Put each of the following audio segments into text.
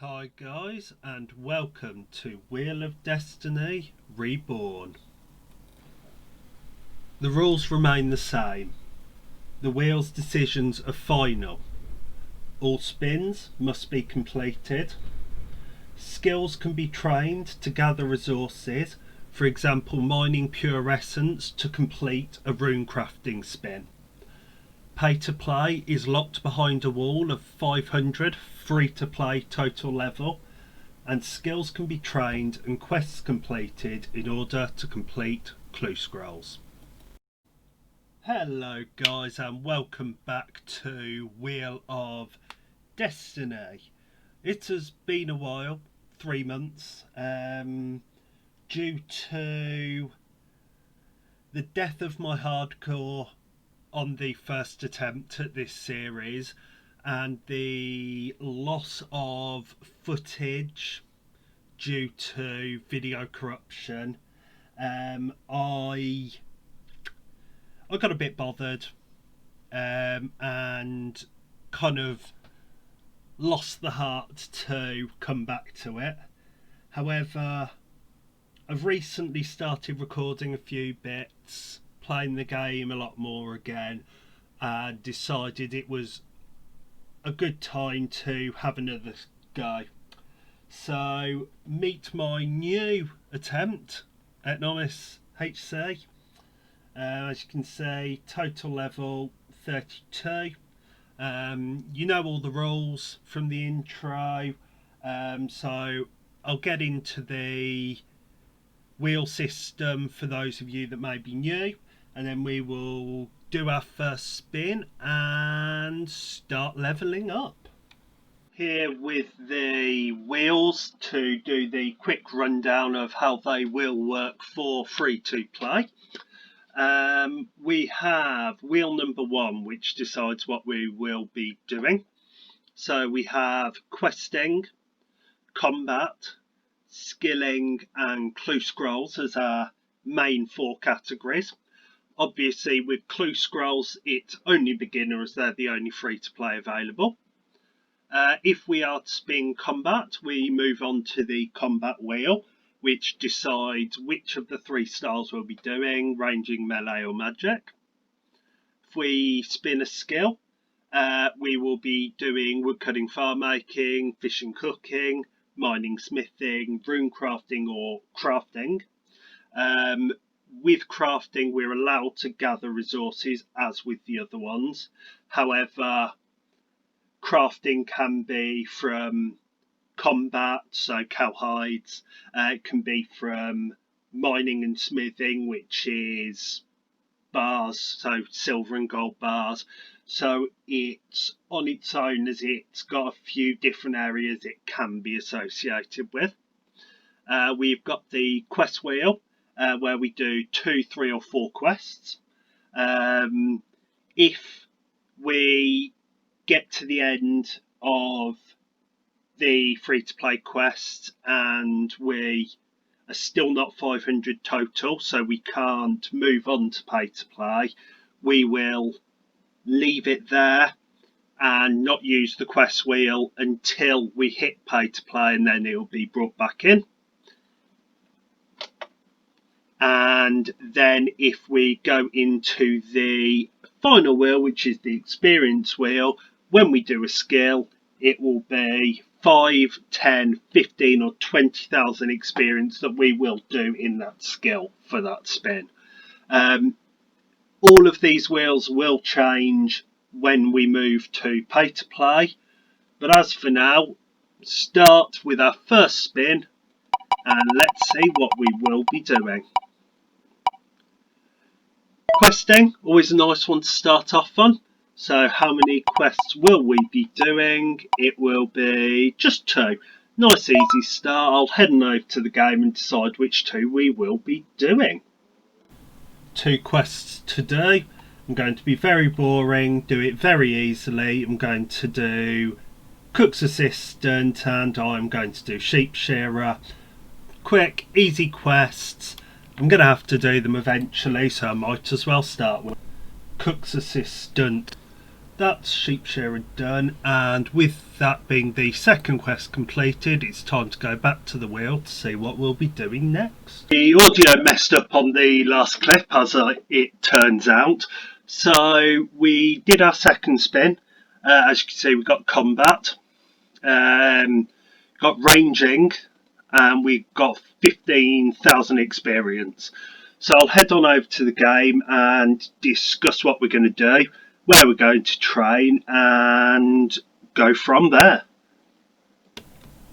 Hi guys, and welcome to Wheel of Destiny Reborn. The rules remain the same. The wheel's decisions are final. All spins must be completed. Skills can be trained to gather resources, for example mining pure essence to complete a runecrafting spin. Pay to play is locked behind a wall of 500 free to play total level, and skills can be trained and quests completed in order to complete clue scrolls. Hello guys, and welcome back to Wheel of Destiny. It has been a while, 3 months, due to the death of my hardcore on the first attempt at this series and the loss of footage due to video corruption. I got a bit bothered and kind of lost the heart to come back to it. However, I've recently started recording a few bits, playing the game a lot more again, and decided it was a good time to have another go. So meet my new attempt at Novice HC. As you can see, total level 32. You know all the rules from the intro, so I'll get into the wheel system for those of you that may be new, and then we will do our first spin and start leveling up. Here with the wheels to do the quick rundown of how they will work for free to play. We have wheel number 1, which decides what we will be doing. So we have questing, combat, skilling and clue scrolls as our main 4 categories. Obviously with clue scrolls it's only beginner as they're the only free to play available. If we are to spin combat, we move on to the combat wheel, which decides which of the 3 styles we'll be doing, ranging, melee or magic. If we spin a skill, we will be doing woodcutting, firemaking, fishing, cooking, mining, smithing, runecrafting or crafting. With crafting we're allowed to gather resources as with the other ones. However, crafting can be from combat, so cowhides, it can be from mining and smithing, which is bars, so silver and gold bars. So it's on its own as it's got a few different areas it can be associated with. We've got the quest wheel, where we do 2, 3 or 4 quests. If we get to the end of the free to play quest and we are still not 500 total, so we can't move on to pay to play, we will leave it there and not use the quest wheel until we hit pay to play, and then it will be brought back in. And then if we go into the final wheel, which is the experience wheel, when we do a skill it will be 5, 10, 15 or 20,000 experience that we will do in that skill for that spin. All of these wheels will change when we move to pay to play, but as for now, start with our first spin and let's see what we will be doing. Questing, always a nice one to start off on. So how many quests will we be doing? It will be just 2. Nice easy start. I'll head on over to the game and decide which 2 we will be doing. 2 quests today. I'm going to be very boring, do it very easily. I'm going to do cook's assistant and I'm going to do sheep shearer. Quick, easy quests. I'm going to have to do them eventually, so I might as well start with cook's assistant. that's sheep shearer done, and with that being the second quest completed, it's time to go back to the wheel to see what we'll be doing next. The audio messed up on the last clip, as it turns out, so we did our second spin. As you can see, we got combat, got ranging, and we got 15,000 experience. So I'll head on over to the game and discuss what we're going to do, where we're going to train, and go from there.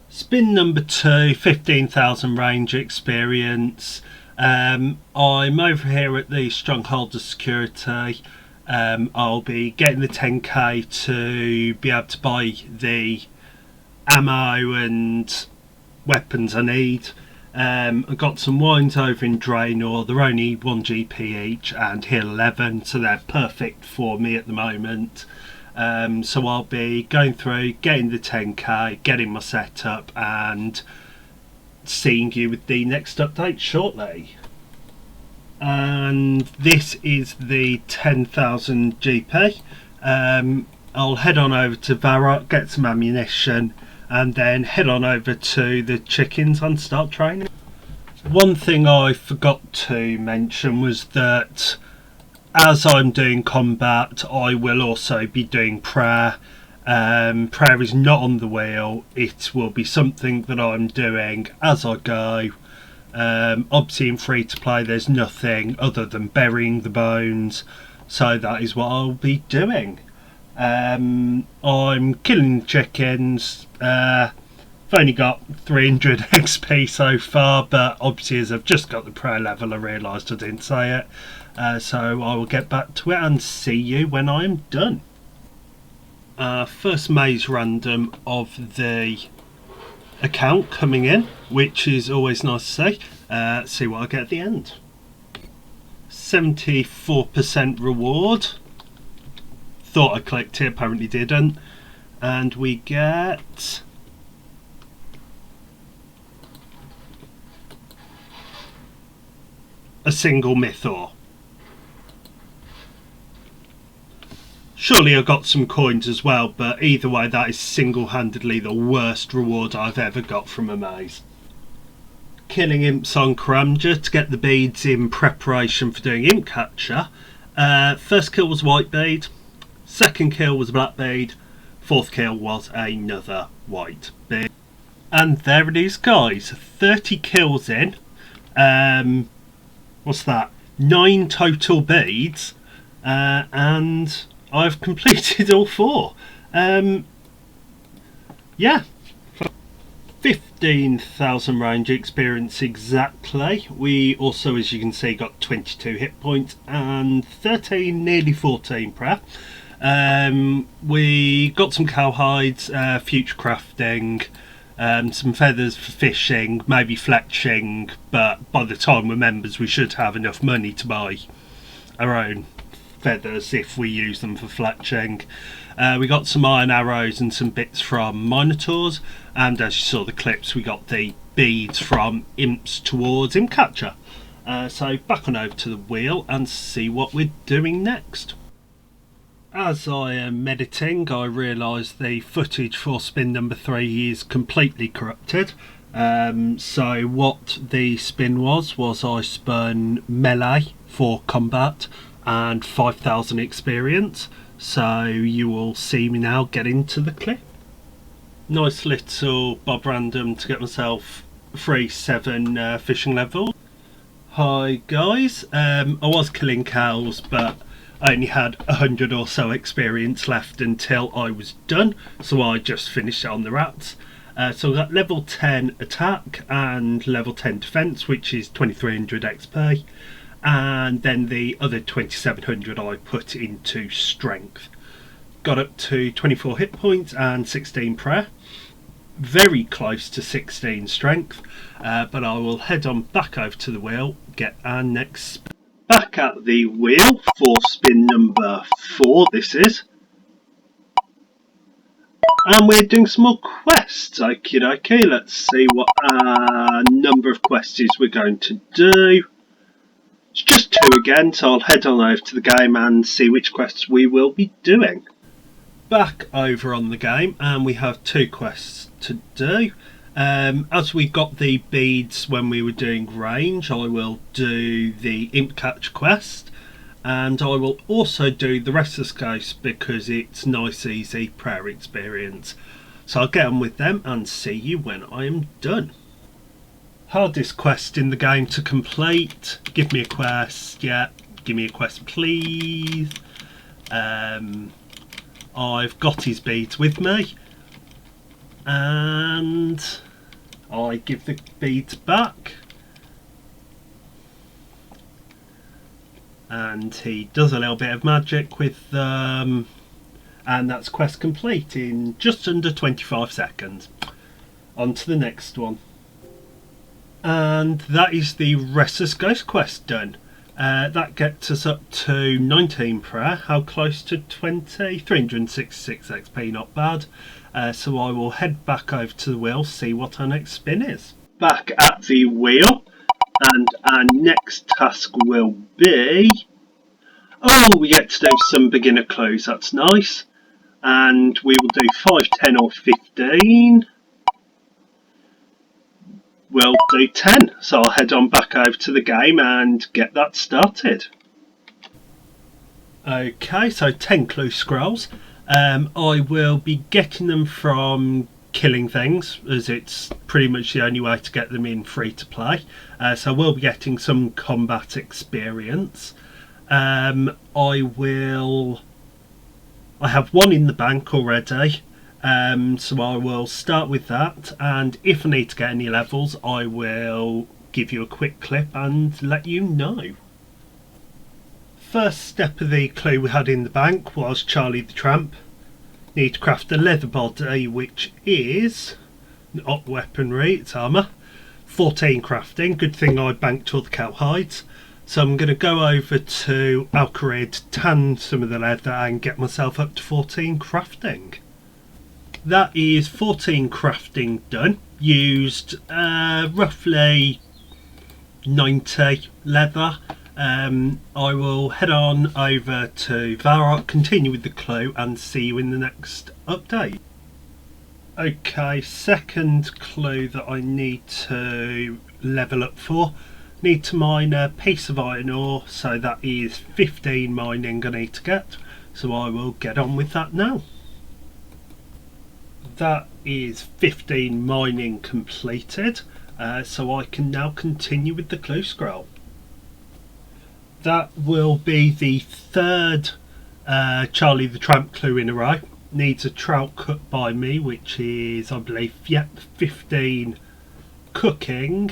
Spin number 2, 15,000 range experience. I'm over here at the Stronghold of Security. I'll be getting the 10k to be able to buy the ammo and weapons I need. I've got some wines over in Draenor. They're only 1 GP each and heal 11, so they're perfect for me at the moment. So I'll be going through, getting the 10k, getting my setup, and seeing you with the next update shortly. And this is the 10,000 GP. I'll head on over to Varrock, get some ammunition, and then head on over to the chickens and start training. One thing I forgot to mention was that as I'm doing combat, I will also be doing prayer. Prayer is not on the wheel. It will be something that I'm doing as I go. Obviously in free to play there's nothing other than burying the bones, so that is what I'll be doing. I'm killing chickens. I've only got 300 XP so far, but obviously as I've just got the prayer level I realised I didn't say it, so I will get back to it and see you when I am done. First maze random of the account coming in, which is always nice to see. See what I get at the end. 74% reward. Thought I clicked it, apparently didn't. And we get a single mythor. Surely I got some coins as well, but either way that is single-handedly the worst reward I've ever got from a maze. Killing imps on Karamja to get the beads in preparation for doing imp catcher. First kill was white bead, second kill was black bead, fourth kill was another white bead. And there it is guys, 30 kills in. What's that? 9 total beads, and I've completed all 4. Yeah, 15,000 range experience exactly. We also, as you can see, got 22 hit points and 13, nearly 14 prayer. We got some cowhides, future crafting, some feathers for fishing, maybe fletching, but by the time we're members we should have enough money to buy our own feathers if we use them for fletching. We got some iron arrows and some bits from minotaurs, and as you saw the clips we got the beads from imps towards imp catcher. So back on over to the wheel and see what we're doing next. As I am editing I realise the footage for spin number 3 is completely corrupted. So what the spin was I spun melee for combat and 5,000 experience, so you will see me now get into the clip. Nice little Bob Random to get myself 3-7 fishing level. Hi guys, I was killing cows but I only had 100 or so experience left until I was done, so I just finished it on the rats. So I got level 10 attack and level 10 defense, which is 2300 XP, and then the other 2700 I put into strength. Got up to 24 hit points and 16 prayer, very close to 16 strength, but I will head on back over to the wheel, get our next spin. Back at the wheel for spin number 4 this is, and we're doing some more quests. Okie dokie, let's see what number of quests we're going to do. It's just 2 again, so I'll head on over to the game and see which quests we will be doing. Back over on the game, and we have 2 quests to do. As we got the beads when we were doing range, I will do the Imp Catch quest, and I will also do the Restless Ghost because it's nice, easy prayer experience. So I'll get on with them and see you when I am done. Hardest quest in the game to complete. Give me a quest. Yeah, give me a quest, please. I've got his beads with me, and I give the beads back, and he does a little bit of magic with them, and that's quest complete in just under 25 seconds. On to the next one, and that is the Restless Ghost quest done. That gets us up to 19 prayer. How close to 20? 366 XP, not bad. So I will head back over to the wheel, see what our next spin is. Back at the wheel, and our next task will be... Oh, we get to do some beginner clues, that's nice. And we will do 5, 10 or 15. We'll do 10, so I'll head on back over to the game and get that started. Okay, so 10 clue scrolls. I will be getting them from killing things, as it's pretty much the only way to get them in free to play. So I will be getting some combat experience. I have one in the bank already. So I will start with that, and if I need to get any levels I will give you a quick clip and let you know. First step of the clue we had in the bank was Charlie the Tramp. Need to craft a leather body, which is not weaponry, it's armour. 14 crafting, good thing I banked all the cow hides. So I'm going to go over to Alcarid, tan some of the leather and get myself up to 14 crafting. That is 14 crafting done. Used roughly 90 leather. I will head on over to Varrock, continue with the clue and see you in the next update. Okay, second clue that I need to level up for. Need to mine a piece of iron ore, so that is 15 mining I need to get. So I will get on with that now. That is 15 mining completed, so I can now continue with the clue scroll. That will be the third Charlie the Tramp clue in a row. Needs a trout cut by me, which is, I believe, 15 cooking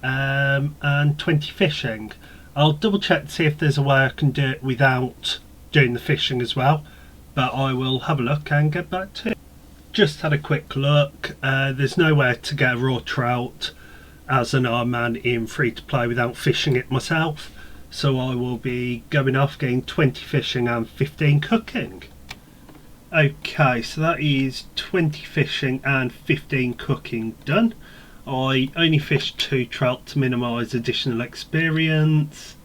and 20 fishing. I'll double check to see if there's a way I can do it without doing the fishing as well, but I will have a look and get back to it. Just had a quick look. There's nowhere to get a raw trout as an arm man in free to play without fishing it myself, so I will be going off getting 20 fishing and 15 cooking. Okay, so that is 20 fishing and 15 cooking done. I only fished 2 trout to minimise additional experience,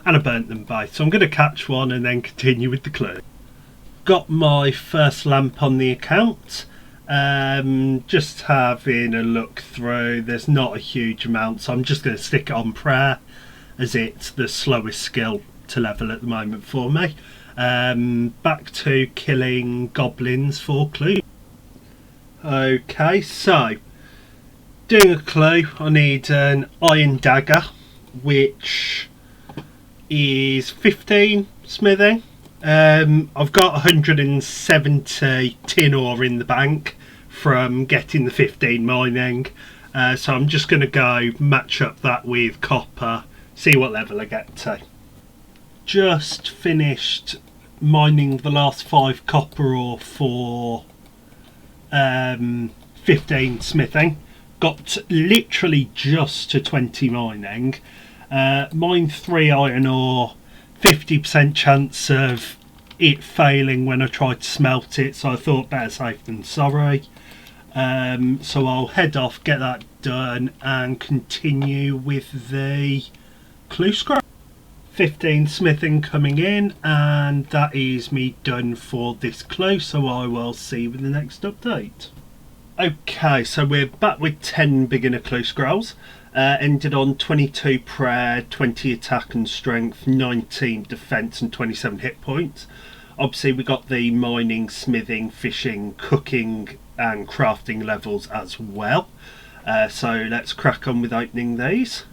and I burnt them both, so I'm going to catch one and then continue with the clue. Got my first lamp on the account. Just having a look through, there's not a huge amount, so I'm just going to stick it on prayer as it's the slowest skill to level at the moment for me. Back to killing goblins for clue. Okay, so doing a clue, I need an iron dagger, which is 15 smithing. I've got 170 tin ore in the bank from getting the 15 mining, so I'm just going to go match up that with copper, see what level I get to. Just finished mining the last 5 copper ore for 15 smithing. Got literally just to 20 mining. Mined 3 iron ore, 50% chance of it failing when I tried to smelt it, so I thought better safe than sorry. So I'll head off, get that done and continue with the clue scroll. 15 smithing coming in, and that is me done for this clue, so I will see you in the next update. Okay, so we're back with 10 beginner clue scrolls. Ended on 22 prayer, 20 attack and strength, 19 defense and 27 hit points. Obviously we got the mining, smithing, fishing, cooking and crafting levels as well. So let's crack on with opening these.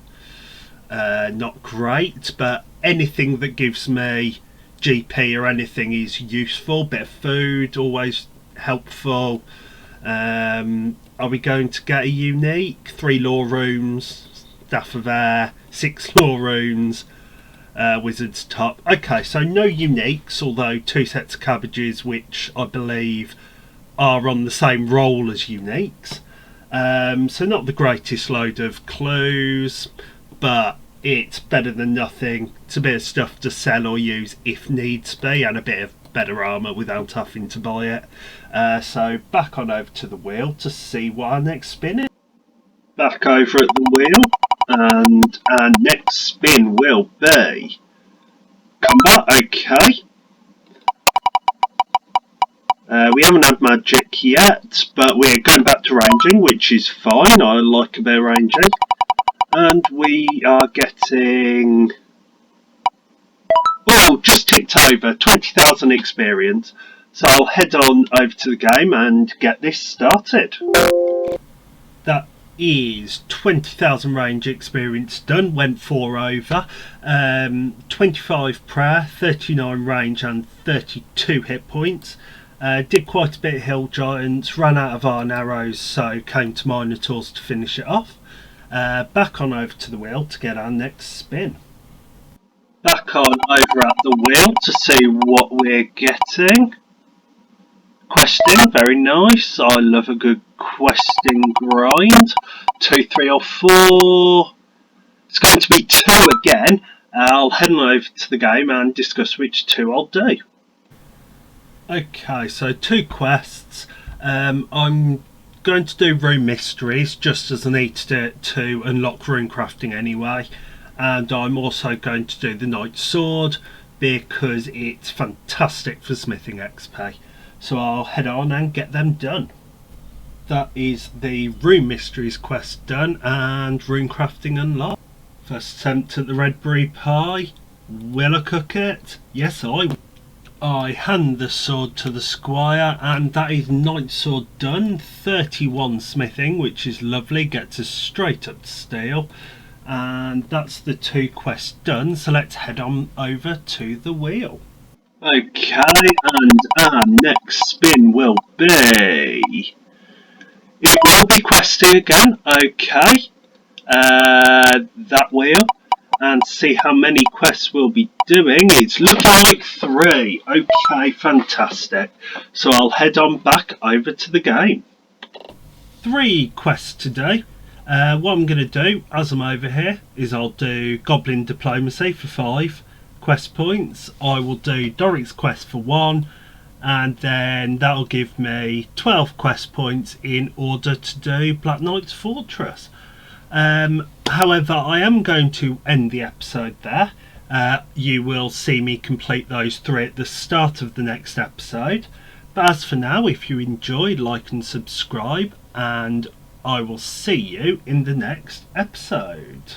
Not great, but anything that gives me GP or anything is useful. Bit of food, always helpful. Are we going to get a unique? 3 lore rooms, Staff of Air, 6 lore rooms, Wizard's Top. Okay, so no uniques, although 2 sets of cabbages, which I believe are on the same roll as uniques. So not the greatest load of clues, but it's better than nothing. It's a bit of stuff to sell or use if needs be, and a bit of better armour without having to buy it. So back on over to the wheel to see what our next spin is. Back over at the wheel, and our next spin will be combat. Okay. We haven't had magic yet, but we're going back to ranging, which is fine. I like a bit of ranging. And we are getting... oh, just ticked over 20,000 experience. So I'll head on over to the game and get this started. That is 20,000 range experience done, went 4 over. 25 prayer, 39 range and 32 hit points. Did quite a bit of hill giants, ran out of iron arrows, so came to minotaurs to finish it off. Back on over to the wheel to get our next spin. Back on over at the wheel to see what we're getting. Questing, very nice. I love a good questing grind. 2, 3 or 4. It's going to be 2 again. I'll head on over to the game and discuss which 2 I'll do. Okay, so 2 quests. I'm going to do Rune Mysteries just as I need to do it to unlock Runecrafting anyway. And I'm also going to do the Knight's Sword because it's fantastic for smithing XP. So I'll head on and get them done. That is the Rune Mysteries quest done and Runecrafting unlocked. First attempt at the red berry pie. Will I cook it? Yes, I will. I hand the sword to the squire, and that is Knight's Sword done. 31 smithing, which is lovely, gets us straight up to steel. And that's the 2 quests done, so let's head on over to the wheel. Okay, and our next spin will be... it will be questing again. Okay, that wheel. And see how many quests we'll be doing. It's looking like 3. Okay, fantastic. So I'll head on back over to the game. 3 quests today. What I'm going to do as I'm over here is I'll do Goblin Diplomacy for 5 quest points. I will do Doric's quest for 1, and then that'll give me 12 quest points in order to do Black Knight's Fortress. However, I am going to end the episode there. You will see me complete those 3 at the start of the next episode. But as for now, if you enjoyed, like and subscribe, and I will see you in the next episode.